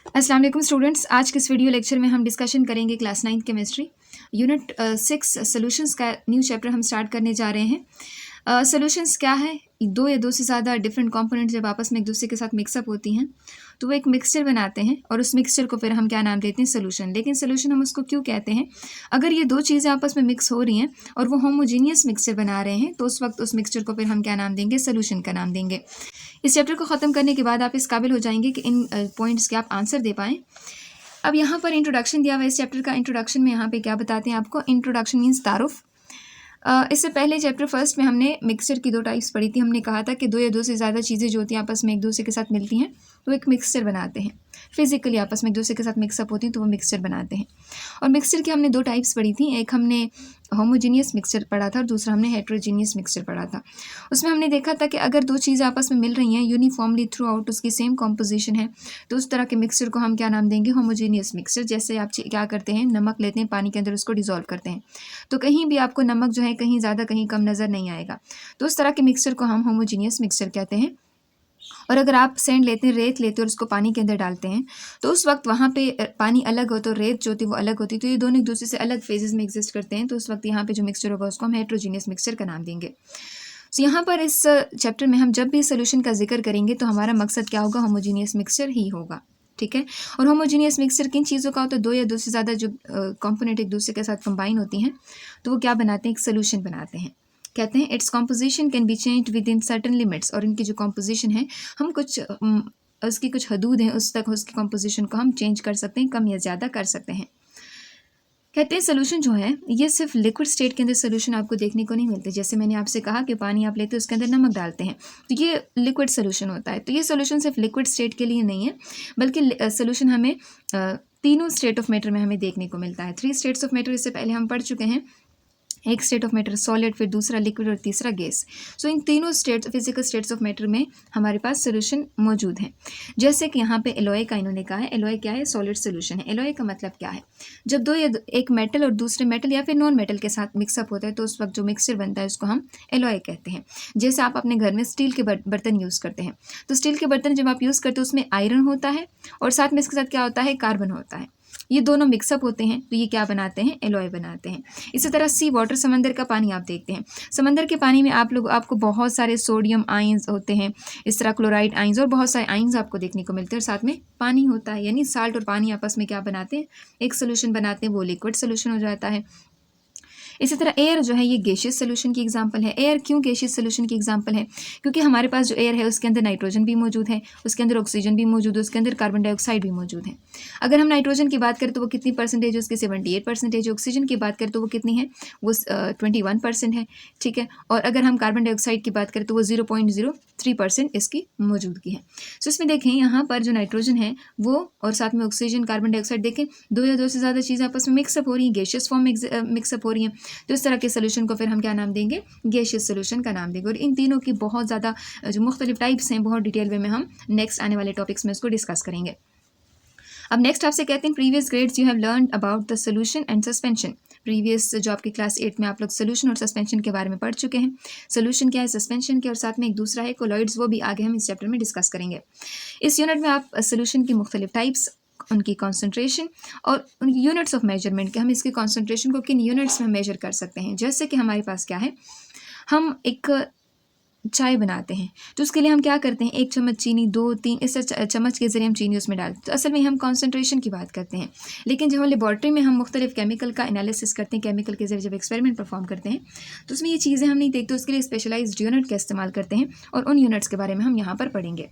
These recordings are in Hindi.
अस्सलाम वालेकुम स्टूडेंट्स। आज के इस वीडियो लेक्चर में हम डिस्कशन करेंगे क्लास 9 केमिस्ट्री यूनिट 6 सॉल्यूशंस का न्यू चैप्टर हम स्टार्ट करने जा रहे हैं। सॉल्यूशंस क्या है? दो या दो से ज़्यादा डिफरेंट कंपोनेंट जब आपस में एक दूसरे के साथ मिक्सअप होती हैं तो वो एक मिक्सचर बनाते हैं और उस मिक्सचर को फिर हम क्या नाम देते हैं? सोल्यूशन। लेकिन सोल्यूशन हम उसको क्यों कहते हैं? अगर ये दो चीज़ें आपस में मिक्स हो रही हैं और वो होमोजीनियस मिक्सचर बना रहे हैं तो उस वक्त उस मिक्सचर को फिर हम क्या नाम देंगे? सोल्यूशन का नाम देंगे। इस चैप्टर को ख़त्म करने के बाद आप इस काबिल हो जाएंगे कि इन पॉइंट्स के आप आंसर दे पाएँ। अब यहाँ पर इंट्रोडक्शन दिया हुआ है। इस चैप्टर का इंट्रोडक्शन में यहाँ पे क्या बताते हैं आपको? इंट्रोडक्शन मीन्स तारुफ। इससे पहले चैप्टर फर्स्ट में हमने मिक्सचर की दो टाइप्स पढ़ी थी। हमने कहा था कि दो या दो से ज़्यादा चीज़ें जो होती हैं आपस में एक दूसरे के साथ मिलती हैं तो एक मिक्सचर बनाते हैं। फिजिकली आपस में एक दूसरे के साथ मिक्सअप होती हैं तो वो मिक्सचर बनाते हैं। और मिक्सचर की हमने दो टाइप्स पढ़ी थी। एक हमने होमोजीनियस मिक्सचर पढ़ा था और दूसरा हमने हेट्रोजीनियस मिक्सचर पढ़ा था। उसमें हमने देखा था कि अगर दो चीज़ें आपस में मिल रही हैं यूनिफॉर्मली थ्रू आउट, उसकी सेम कॉम्पोजिशन है, तो उस तरह के मिक्सचर को हम क्या नाम देंगे? Homogeneous mixture. जैसे आप क्या करते हैं, नमक लेते हैं, पानी के अंदर उसको डिज़ोल्व करते हैं तो कहीं भी आपको नमक जो है कहीं ज़्यादा कहीं कम नज़र नहीं आएगा। तो उस तरह के मिक्सचर को हम होमोजीनियस मिक्सचर कहते हैं। और अगर आप सैंड लेते हैं, रेत लेते हैं और उसको पानी के अंदर डालते हैं तो उस वक्त वहाँ पे पानी अलग हो तो रेत जो होती है वो अलग होती है, तो ये दोनों एक दूसरे से अलग फेजेस में एग्जिस्ट करते हैं। तो उस वक्त यहाँ पे जो मिक्सचर होगा उसको हम हेट्रोजीनियस मिक्सचर का नाम देंगे। तो यहाँ पर इस चैप्टर में हम जब भी सोल्यूशन का जिक्र करेंगे तो हमारा मकसद क्या होगा? होमोजीनियस मिक्सचर ही होगा। ठीक है। और होमोजीनियस मिक्सचर किन चीज़ों का होता है? दो या दो से ज़्यादा जो कंपोनेंट एक दूसरे के साथ कंबाइन होती हैं तो वो क्या बनाते हैं? एक सोल्यूशन बनाते हैं। कहते हैं its composition can be change with in certain limits. और इनकी जो कॉम्पोजिशन है हम कुछ उसकी कुछ हदूद हैं उस तक उसकी कॉम्पोजिशन को हम चेंज कर सकते हैं, कम या ज़्यादा कर सकते हैं। कहते हैं सोल्यूशन जो है ये सिर्फ लिक्विड स्टेट के अंदर सोल्यूशन आपको देखने को नहीं मिलते। जैसे मैंने आपसे कहा कि पानी आप लेते हो उसके अंदर नमक डालते हैं तो ये लिक्विड सोल्यूशन होता है। तो ये सोल्यूशन सिर्फ लिक्विड स्टेट के लिए नहीं है बल्कि सोल्यूशन हमें तीनों स्टेट ऑफ मैटर में हमें देखने को मिलता है। 3 स्टेट्स ऑफ मैटर इससे पहले हम पढ़ चुके हैं। एक स्टेट ऑफ मैटर सॉलिड, फिर दूसरा लिक्विड और तीसरा गैस। सो इन तीनों states physical states of matter में हमारे पास सोल्यूशन मौजूद हैं। जैसे कि यहाँ पे एलॉय का इन्होंने कहा है। एलॉय क्या है? सॉलिड सोल्यूशन है। एलॉय का मतलब क्या है? जब दो या एक मेटल और दूसरे मेटल या फिर नॉन मेटल के साथ मिक्सअप होता है तो उस वक्त जो मिक्सचर बनता है उसको हम एलॉय कहते हैं। जैसे आप अपने घर में स्टील के बर्तन यूज़ करते हैं तो स्टील के बर्तन जब आप यूज़ करते हो उसमें आयरन होता है और साथ में इसके साथ क्या होता है? कार्बन होता है। ये दोनों मिक्सअप होते हैं तो ये क्या बनाते हैं? एलॉय बनाते हैं। इसी तरह सी वाटर, समंदर का पानी आप देखते हैं। समंदर के पानी में आपको बहुत सारे सोडियम आयंस होते हैं, इस तरह क्लोराइड आयंस और बहुत सारे आयंस आपको देखने को मिलते हैं और साथ में पानी होता है। यानी साल्ट और पानी आपस में क्या बनाते हैं? एक सोल्यूशन बनाते हैं, वो लिक्विड सोल्यूशन हो जाता है। इसी तरह एयर जो है ये गैसियस सोल्यूशन की एग्जांपल है। एयर क्यों गैसियस सोल्यूशन की एग्जांपल है? क्योंकि हमारे पास जो एयर है उसके अंदर नाइट्रोजन भी मौजूद है, उसके अंदर ऑक्सीजन भी मौजूद है, उसके अंदर कार्बन डाइऑक्साइड भी मौजूद है। अगर हम नाइट्रोजन की बात करें तो वो कितनी परसेंटेज है? उसकी 78%। ऑक्सीजन की बात करें तो वो कितनी है? वो 21% है। ठीक है। और अगर हम कार्बन डाइऑक्साइड की बात करें तो वो 0.03% इसकी मौजूदगी है। सो इसमें देखें यहाँ पर जो नाइट्रोजन है वो और साथ में ऑक्सीजन, कार्बन डाइऑक्साइड, देखें दो या दो से ज़्यादा चीज़ें आपस में मिक्सअप हो रही हैं, गैसियस फॉर्म में मिक्सअप हो रही हैं। तो इस तरह के सोल्यूशन को फिर हम क्या नाम देंगे? गैसियस सोल्यूशन का नाम देंगे। और इन तीनों की बहुत ज़्यादा जो मुख्तलिफ टाइप्स हैं बहुत डिटेल वे में हम नेक्स्ट आने वाले टॉपिक्स में इसको डिस्कस करेंगे। अब नेक्स्ट आपसे कहते हैं previous grades you have learn about the solution and suspension. Previous जो आपकी क्लास 8 में आप लोग सोल्यूशन और सस्पेंशन के बारे में पढ़ चुके हैं। सोल्यूशन क्या है, सस्पेंशन क्या, और साथ में एक दूसरा है कोलॉइड्स, वो भी आगे हम इस चैप्टर में डिस्कस करेंगे। इस यूनिट में आप सोल्यूशन की मुख्तलिफ टाइप्स, उनकी कॉन्सेंट्रेशन और उनकी यूनिट्स ऑफ मेजरमेंट के हम इसकी कॉन्सेंट्रेशन को किन यूनिट्स में मेजर कर सकते हैं। जैसे कि हमारे पास क्या है, हम एक चाय बनाते हैं तो उसके लिए हम क्या करते हैं? 1 चम्मच चीनी, 2-3 इस चम्मच के ज़रिए हम चीनी उसमें डालते हैं। तो असल में हम कॉन्सेंट्रेशन की बात करते हैं। लेकिन जब हम लेबॉर्ट्री में हम मुख्तलिफ केमिकल का एनालिसिस करते हैं, केमिकल के ज़रिए जब एक्सपेरिमेंट परफॉर्म करते हैं तो उसमें ये चीज़ें हम नहीं देखते, उसके लिए स्पेशलाइज्ड यूनिट का इस्तेमाल करते हैं और उन यूनिट्स के बारे में हम यहाँ पर पढ़ेंगे।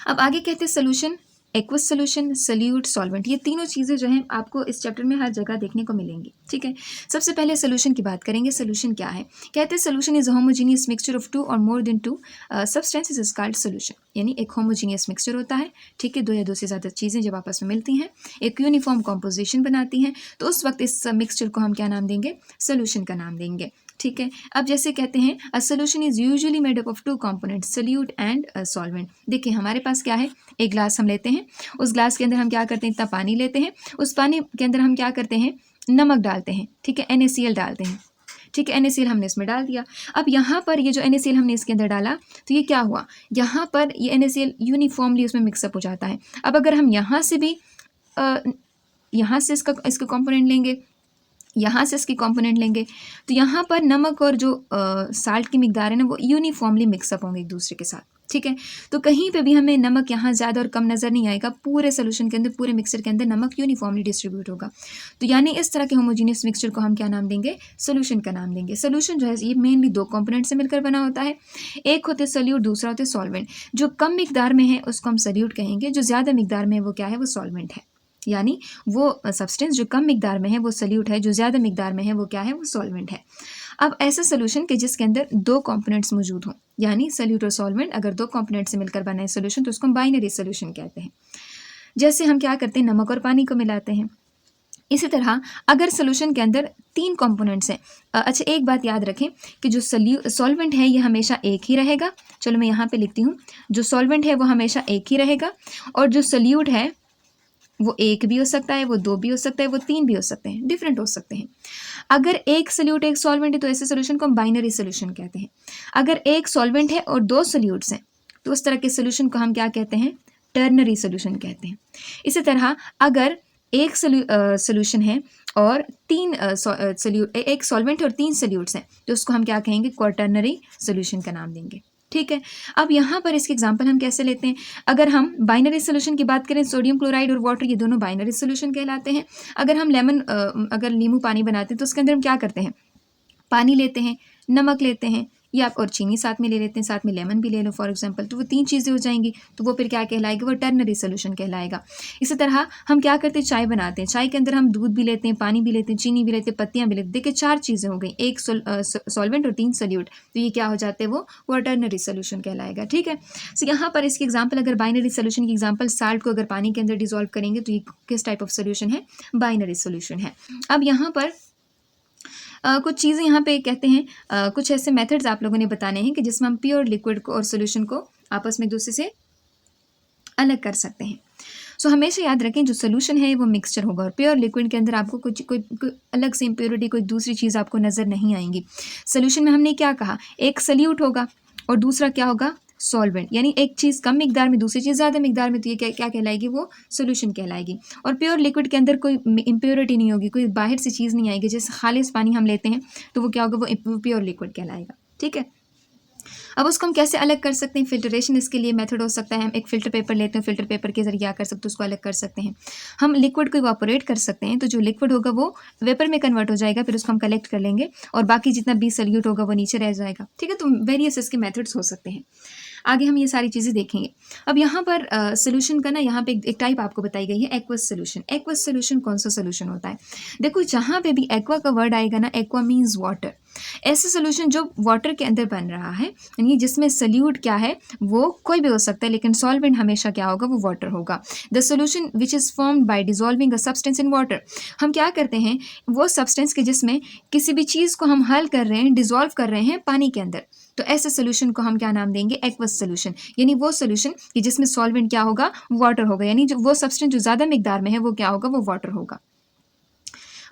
अब आगे कहते हैं solution, aqueous solution, solute, solvent. ये तीनों चीज़ें जो हैं आपको इस चैप्टर में हर जगह देखने को मिलेंगी। ठीक है। सबसे पहले सोल्यूशन की बात करेंगे। सोल्यूशन क्या है? कहते हैं solution is homogeneous mixture of 2 और more than 2 substances is called solution. यानी एक होमोजीनियस मिक्सचर होता है। ठीक है। दो या दो से ज़्यादा चीज़ें जब आपस में मिलती हैं एक यूनिफॉर्म कॉम्पोजिशन बनाती हैं तो उस वक्त इस मिक्सचर को हम क्या नाम देंगे? सोल्यूशन का नाम देंगे। ठीक है। अब जैसे कहते हैं a solution is usually made up of 2 components, solute and solvent. देखिए हमारे पास क्या है, एक ग्लास हम लेते हैं, उस ग्लास के अंदर हम क्या करते हैं? इतना पानी लेते हैं, उस पानी के अंदर हम क्या करते हैं? नमक डालते हैं। ठीक है। NaCl डालते हैं। ठीक है, NaCl हमने इसमें डाल दिया। अब यहाँ पर ये जो NaCl हमने इसके अंदर डाला तो ये क्या हुआ, यहाँ पर ये NaCl यूनिफॉर्मली उसमें मिक्सअप हो जाता है। अब अगर हम यहाँ से भी यहाँ से इसका कंपोनेंट लेंगे, यहाँ से इसकी कंपोनेंट लेंगे, तो यहाँ पर नमक और जो साल्ट की मिकदार है ना वो यूनिफॉर्मली मिक्सअप होंगे एक दूसरे के साथ। ठीक है, तो कहीं पे भी हमें नमक यहाँ ज़्यादा और कम नज़र नहीं आएगा, पूरे सोल्यूशन के अंदर, पूरे मिक्सचर के अंदर नमक यूनिफॉर्मली डिस्ट्रीब्यूट होगा। तो यानी इस तरह के होमोजीनियस मिक्सचर को हम क्या नाम देंगे, सोल्यूशन का नाम देंगे। सोल्यूशन जो है ये मेनली दो कंपोनेंट से मिलकर बना होता है, एक होते सोल्यूट, दूसरा होते सॉल्वेंट। जो कम मिकदार में है उसको हम सोल्यूट कहेंगे, जो ज़्यादा मिकदार में है वो क्या है, वो सॉल्वेंट है। यानी वो सब्सटेंस जो कम मिकदार में है वो सोल्यूट है, जो ज़्यादा मिकदार में है वो क्या है, वो सॉल्वेंट है। अब ऐसा सोल्यूशन के जिसके अंदर दो कंपोनेंट्स मौजूद हों, यानी सोल्यूट और सॉल्वेंट अगर दो कंपोनेंट से मिलकर बना है सोल्यूशन तो उसको हम बाइनरी सोल्यूशन कहते हैं। जैसे हम क्या करते हैं, नमक और पानी को मिलाते हैं। इसी तरह अगर सोल्यूशन के अंदर तीन कंपोनेंट्स हैं, अच्छा एक बात याद रखें कि जो सॉल्वेंट है ये हमेशा एक ही रहेगा। चलो मैं यहाँ पे लिखती हूँ, जो सॉल्वेंट है वो हमेशा एक ही रहेगा, और जो सोल्यूट है वो एक भी हो सकता है, वो दो भी हो सकता है, वो तीन भी हो सकते हैं, डिफरेंट हो सकते हैं। अगर एक सोल्यूट एक सॉल्वेंट है तो ऐसे सोल्यूशन को हम बाइनरी सोल्यूशन कहते हैं। अगर एक सॉल्वेंट है और दो सोल्यूट्स हैं तो उस तरह के सोल्यूशन को हम क्या कहते हैं, टर्नरी सोल्यूशन कहते हैं। इसी तरह अगर एक सोल्यूशन है और तीन एक सॉल्वेंट और तीन सोल्यूट्स हैं तो उसको हम क्या कहेंगे, क्वाटर्नरी सोल्यूशन का नाम देंगे। ठीक है, अब यहाँ पर इसके एग्जांपल हम कैसे लेते हैं, अगर हम बाइनरी सोल्यूशन की बात करें, सोडियम क्लोराइड और वाटर ये दोनों बाइनरी सोल्यूशन कहलाते हैं। अगर हम अगर नींबू पानी बनाते हैं तो उसके अंदर हम क्या करते हैं, पानी लेते हैं, नमक लेते हैं, या और चीनी साथ में ले लेते हैं, साथ में लेमन भी ले लो फॉर एग्जांपल, तो वो तीन चीज़ें हो जाएंगी, तो वो फिर क्या कहलाएगा, वो टर्नरी सोल्यूशन कहलाएगा। इसी तरह हम क्या करते हैं, चाय बनाते हैं, चाय के अंदर हम दूध भी लेते हैं, पानी भी लेते हैं, चीनी भी लेते हैं, पत्तियां भी लेते हैं। देखिए चार चीज़ें हो गई, एक सॉल्वेंट और तीन सोल्यूट, तो ये क्या हो जाते हैं, वो टर्नरी सोल्यूशन कहलाएगा। ठीक है, सो यहाँ पर इसकी एग्जाम्पल, अगर बाइनरी सोल्यूशन की एग्जाम्पल, साल्ट को अगर पानी के अंदर डिजोल्व करेंगे तो ये किस टाइप ऑफ सोल्यूशन है, बाइनरी सोल्यूशन है। अब यहाँ पर कुछ चीज़ें यहाँ पे कहते हैं, कुछ ऐसे मेथड्स आप लोगों ने बताने हैं कि जिसमें हम प्योर लिक्विड को और सोल्यूशन को आपस में एक दूसरे से अलग कर सकते हैं। सो हमेशा याद रखें जो सोल्यूशन है वो मिक्सचर होगा, और प्योर लिक्विड के अंदर आपको कोई अलग से इम्प्योरिटी, कोई दूसरी चीज़ आपको नज़र नहीं आएंगी। सोल्यूशन में हमने क्या कहा, एक सोल्यूट होगा और दूसरा क्या होगा, सॉल्वेंट, यानी एक चीज़ कम मिकदार में, दूसरी चीज़ ज़्यादा मिकदार में, तो ये क्या कहलाएगी, वो सोल्यूशन कहलाएगी। और प्योर लिक्विड के अंदर कोई इम्प्योरिटी नहीं होगी, कोई बाहर से चीज़ नहीं आएगी। जैसे खालिस पानी हम लेते हैं तो वो क्या होगा, वो प्योर लिक्विड कहलाएगा। ठीक है, अब उसको हम कैसे अलग कर सकते हैं, फिल्ट्रेशन इसके लिए मेथड हो सकता है। हम एक फ़िल्टर पेपर लेते हैं, फ़िल्टर पेपर के जरिए क्या कर सकते हैं, उसको अलग कर सकते हैं। हम लिक्विड को इवापोरेट कर सकते हैं, तो जो लिक्विड होगा वो वेपर में कन्वर्ट हो जाएगा, फिर उसको हम कलेक्ट कर लेंगे और बाकी जितना भी सोल्यूट होगा वो नीचे रह जाएगा। ठीक है, तो वेरियस इसके मेथड्स हो सकते हैं, आगे हम ये सारी चीज़ें देखेंगे। अब यहाँ पर सोल्यूशन का ना, यहाँ पे एक टाइप आपको बताई गई है, एक्वस सोल्यूशन। एक्वस सोल्यूशन कौन सा सोल्यूशन होता है, देखो जहाँ पे भी एक्वा का वर्ड आएगा ना, एक्वा मीन्स वाटर। ऐसे सोल्यूशन जो वाटर के अंदर बन रहा है, यानी जिसमें सोल्यूट क्या है, वो कोई भी हो सकता है, लेकिन सॉल्वेंट हमेशा क्या होगा, वो वाटर होगा। The solution which is formed by dissolving a substance in water. हम क्या करते हैं, वो सब्सटेंस के जिसमें किसी भी चीज़ को हम हल कर रहे हैं, डिजॉल्व कर रहे हैं पानी के अंदर, तो ऐसे सोल्यूशन को हम क्या नाम देंगे, एक्वस सोल्यूशन। यानी वो सोल्यूशन कि जिसमें सॉल्वेंट क्या होगा, वाटर होगा, यानी जो वो सब्सटेंस जो ज़्यादा मिकदार में है वो क्या होगा, वो वाटर होगा।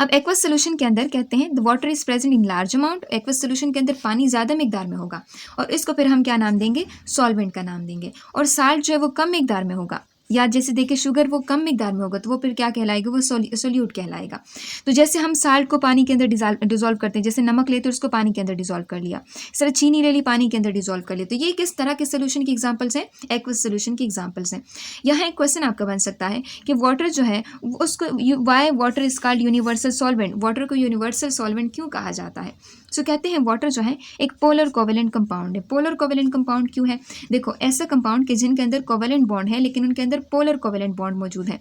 अब एक्वस सोल्यूशन के अंदर कहते हैं the water is present in large amount. Aqueous solution के अंदर पानी ज़्यादा मिकदार में होगा और इसको फिर हम क्या नाम देंगे, सॉल्वेंट का नाम देंगे। और साल्ट जो है वो कम मिकदार में होगा, या जैसे देखिए शुगर वो कम मिकदार में होगा तो वो फिर क्या कहलाएगा, वो सोल्यूट कहलाएगा। तो जैसे हम साल्ट को पानी के अंदर डिजॉल्व करते हैं, जैसे नमक लेते हैं उसको पानी के अंदर डिजॉल्व कर लिया, इस तरह चीनी ले ली पानी के अंदर डिजॉल्व कर लिया। तो ये किस तरह के सोल्यूशन की एग्जांपल्स हैं, एक्वस सोल्यूशन की एग्जांपल्स हैं। यहाँ एक क्वेश्चन आपका बन सकता है कि वाटर जो है उसको Y water is called universal solvent, water को यूनिवर्सल सॉल्वेंट क्यों कहा जाता है। सो कहते हैं वाटर जो है एक पोलर कोवेलेंट कंपाउंड है। पोलर कोवेलेंट कंपाउंड क्यों है, देखो ऐसा कंपाउंड के जिनके अंदर कोवेलेंट बॉन्ड है लेकिन उनके अंदर पोलर कोवेलेंट बॉन्ड मौजूद है।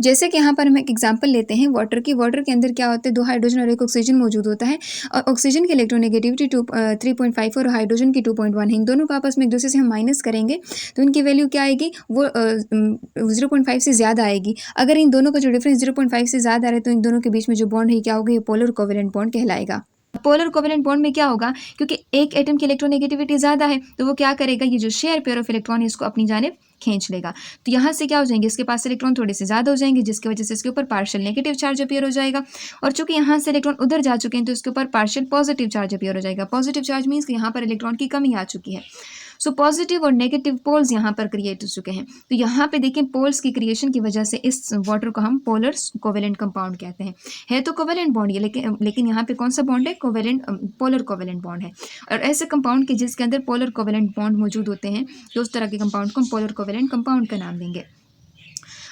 जैसे कि यहाँ पर हम एक एग्जांपल लेते हैं वाटर की। वाटर के अंदर क्या होता है, 2 हाइड्रोजन और 1 ऑक्सीजन मौजूद होता है, और ऑक्सीजन की इलेक्ट्रोनेगेटिविटी 3.5 और हाइड्रोजन की 2.1 है। इन दोनों को आपस में एक दूसरे से हम माइनस करेंगे तो इनकी वैल्यू क्या आएगी, वो 0.5 से ज़्यादा आएगी। अगर इन दोनों का जो डिफरेंस 0.5 से ज़्यादा आ रहा है तो इन दोनों के बीच में जो बॉन्ड है क्या होगा, ये पोलर कोवेलेंट बॉन्ड कहलाएगा। पोलर कोवेलेंट बॉन्ड में क्या होगा, क्योंकि एक एटम की इलेक्ट्रोनेगेटिविटी ज़्यादा है तो वो क्या करेगा, ये जो शेयर पेयर ऑफ इलेक्ट्रॉन है इसको अपनी जानिब खींच लेगा। तो यहाँ से क्या हो जाएंगे, इसके पास इलेक्ट्रॉन थोड़े से ज़्यादा हो जाएंगे, जिसकी वजह से इसके ऊपर पार्शियल नेगेटिव चार्ज अपीयर हो जाएगा। और चूंकि यहाँ से इलेक्ट्रॉन उधर जा चुके हैं तो इसके ऊपर पार्शियल पॉजिटिव चार्ज अपीयर हो जाएगा। पॉजिटिव चार्ज मीन्स कि यहाँ पर इलेक्ट्रॉन की कमी आ चुकी है। सो पॉजिटिव और नेगेटिव पोल्स यहाँ पर क्रिएट हो चुके हैं। तो यहाँ पे देखें, पोल्स की क्रिएशन की वजह से इस वाटर को हम पोलर कोवेलेंट कंपाउंड कहते हैं। है तो कोवेलेंट बॉन्ड ये, लेकिन यहाँ पे कौन सा बॉन्ड है, कोवेलेंट, पोलर कोवेलेंट बॉन्ड है। और ऐसे कंपाउंड के जिसके अंदर पोलर कोवेलेंट बॉन्ड मौजूद होते हैं, तो उस तरह के कंपाउंड को हम पोलर कोवेलेंट कंपाउंड का नाम देंगे।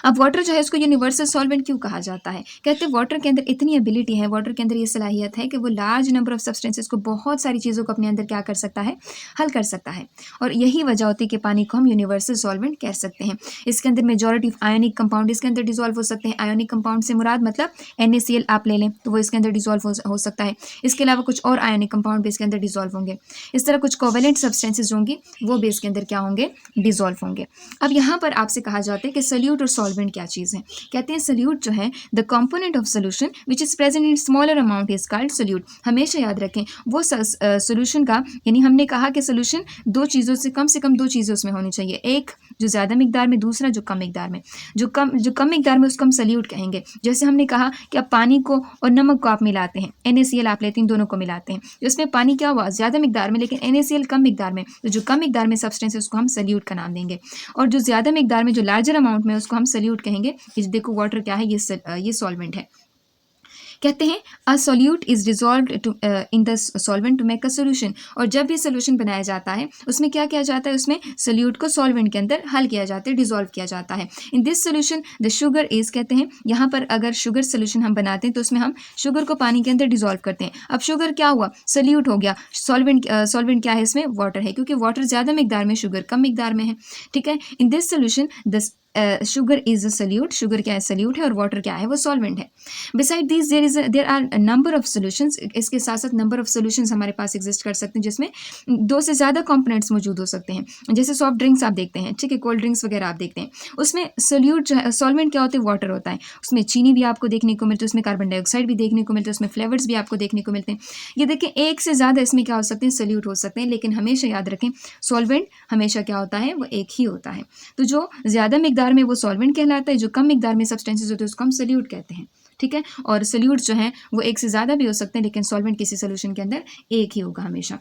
अब वाटर जो है उसको यूनिवर्सल सॉल्वेंट क्यों कहा जाता है, कहते हैं वाटर के अंदर इतनी एबिलिटी है, वाटर के अंदर ये सलाहियत है कि वो लार्ज नंबर ऑफ सब्सटेंसेस को, बहुत सारी चीज़ों को अपने अंदर क्या कर सकता है, हल कर सकता है। और यही वजह होती है कि पानी को हम यूनिवर्सल सॉल्वेंट कह सकते हैं। इसके अंदर मेजॉरिटी ऑफ आयोनिक कंपाउंड इसके अंदर डिजोल्व हो सकते हैं। आयोनिक कंपाउंड से मुराद मतलब NaCl आप ले लें तो वो इसके अंदर डिजोल्व हो सकता है। इसके अलावा कुछ और आयोनिक कंपाउंड भी इसके अंदर डिजोल्व होंगे। इस तरह कुछ कोवेलेंट सब्सटेंसेज होंगी, वो भी इसके अंदर क्या होंगे, डिजोल्व होंगे। अब यहाँ पर आपसे कहा जाता है कि सोल्यूट और सॉल्वेंट क्या चीज़ है। कहते हैं सोल्यूट जो है, the component of solution which is present in smaller amount is called solute. हमेशा याद रखें वो सोल्यूशन का, यानी हमने कहा कि सोल्यूशन दो चीज़ों से कम दो चीज़ें उसमें होनी चाहिए, एक जो ज़्यादा मिकदार में, दूसरा जो कम मिकदार में। जो कम मिकदार में उसको हम सोल्यूट कहेंगे। जैसे हमने कहा कि आप पानी को और नमक को आप मिलाते हैं, NaCl आप लेते हैं, दोनों को मिलाते हैं, तो इसमें पानी क्या हुआ, ज़्यादा मिकदार में, लेकिन NaCl कम मिकदार में, तो जो कम मिकदार में सब्सटेंस है उसको हम सोल्यूट का नाम देंगे। और जो ज़्यादा मिकदार में, जो लार्जर अमाउंट में, उसको हम सोल्यूट कहेंगे। ये देखो वाटर क्या है, ये सॉल्वेंट है। कहते हैं a solute is dissolved in the solvent to make a solution. और जब भी सोल्यूशन बनाया जाता है उसमें क्या किया जाता है, उसमें सोल्यूट को सॉल्वेंट के अंदर हल किया जाता है, डिजॉल्व किया जाता है। In this solution the sugar is, कहते हैं यहाँ पर अगर शुगर सोल्यूशन हम बनाते हैं तो उसमें हम शुगर को पानी के अंदर डिजॉल्व करते हैं। अब शुगर क्या हुआ, सोल्यूट हो गया। सॉल्वेंट क्या है, इसमें वाटर है, क्योंकि वाटर ज़्यादा मिकदार में, शुगर कम मिकदार में है। ठीक है, in this solution the sugar is a solute. Sugar क्या है, सोल्यूट है, और वाटर क्या है, वो सॉल्वेंट है। Beside this there are number of solutions. इसके साथ साथ नंबर ऑफ सोल्यूशंस हमारे पास एग्जिस्ट कर सकते हैं, जिसमें दो से ज़्यादा कंपोनेंट्स मौजूड हो सकते हैं। जैसे सॉफ्ट ड्रिंक्स आप देखते हैं, ठीक है, कोल्ड ड्रिंक्स वगैरह आप देखते हैं, उसमें सोल्यूट जो है, सॉल्वेंट क्या होते हैं, वाटर होता है। उसमें चीनी भी आपको देखने को मिलती है, उसमें कार्बन डाइऑक्साइड भी देखने को मिलता है, उसमें फ्लेवर्स भी आपको देखने को मिलते हैं। ये देखें, एक से ज़्यादा इसमें क्या हो सकते हैं, सोल्यूट हो सकते हैं, लेकिन हमेशा याद रखें सॉल्वेंट हमेशा क्या होता है, वो एक ही होता है। तो जो ज़्यादा मिकदार में वो सॉल्वेंट कहलाता है, जो कम मिकदार में सब्सटेंसेस होते हैं उसको हम सोल्यूट कहते हैं। ठीक है, और सोल्यूट जो है वो एक से ज़्यादा भी हो सकते हैं, लेकिन सॉल्वेंट किसी सोल्यूशन के अंदर एक ही होगा हमेशा।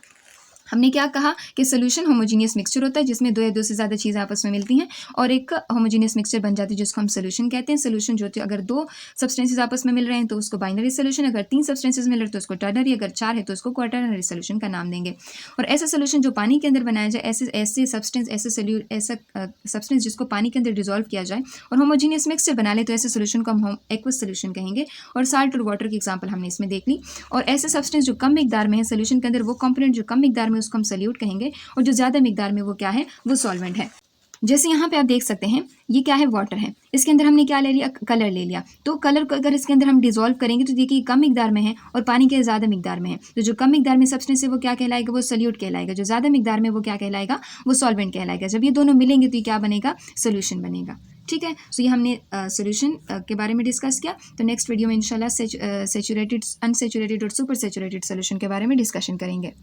हमने क्या कहा कि सोल्यूशन होमोजीनियस मिक्सचर होता है, जिसमें दो या दो से ज़्यादा चीज़ें आपस में मिलती हैं और एक होमोजीनियस मिक्सचर बन जाती है, जिसको हम सोल्यूशन कहते हैं। सोल्यूशन जो होती है, अगर दो सब्सटेंसेस आपस में मिल रहे हैं तो उसको बाइनरी सोल्यूशन, अगर तीन सब्सटेंसेस मिल रहे हैं तो उसको टर्नरी, अगर चार है तो उसको क्वाटर्नरी सोल्यूशन का नाम देंगे। और ऐसा सोल्यूशन जो पानी के अंदर बनाया जाए, ऐसे सब्सटेंस जिसको पानी के अंदर डिजोल्व किया जाए और होमोजीनियस मिक्सचर बना ले, तो ऐसे सोल्यूशन को हम एक्वस सोल्यूशन कहेंगे। और साल्ट और वाटर की एग्जाम्पल हमने इसमें देख ली। और ऐसे सब्सटेंस जो कम मिकदार में है सोल्यूशन के अंदर, वो कंपोनेंट जो कम मिकदार में, उसको हम सोल्यूट कहेंगे। और जो ज़्यादा मिकदार में वो क्या है, वो सॉल्वेंट है। जैसे यहाँ पे आप देख सकते हैं, ये क्या है, वाटर है, इसके अंदर हमने क्या ले लिया, कलर ले लिया। तो कलर को अगर इसके अंदर हम डिजोल्व करेंगे तो देखिए कम मिकदार में है और पानी के ज़्यादा मिकदार में है। तो जो कम मिकदार में सब्सटेंस है वो क्या कहलाएगा, वो सोल्यूट कहलाएगा। जो ज़्यादा मिकदार में वो क्या कहलाएगा, वो सॉल्वेंट कहलाएगा। जब ये दोनों मिलेंगे तो ये क्या बनेगा, सोल्यूशन बनेगा। ठीक है, सो ये हमने सोल्यूशन के बारे में डिस्कस किया। तो नेक्स्ट वीडियो में इंशाल्लाह सैचुरेटेड, अनसैचुरेटेड और सुपर सैचुरेटेड सोल्यूशन के बारे में डिस्कशन करेंगे।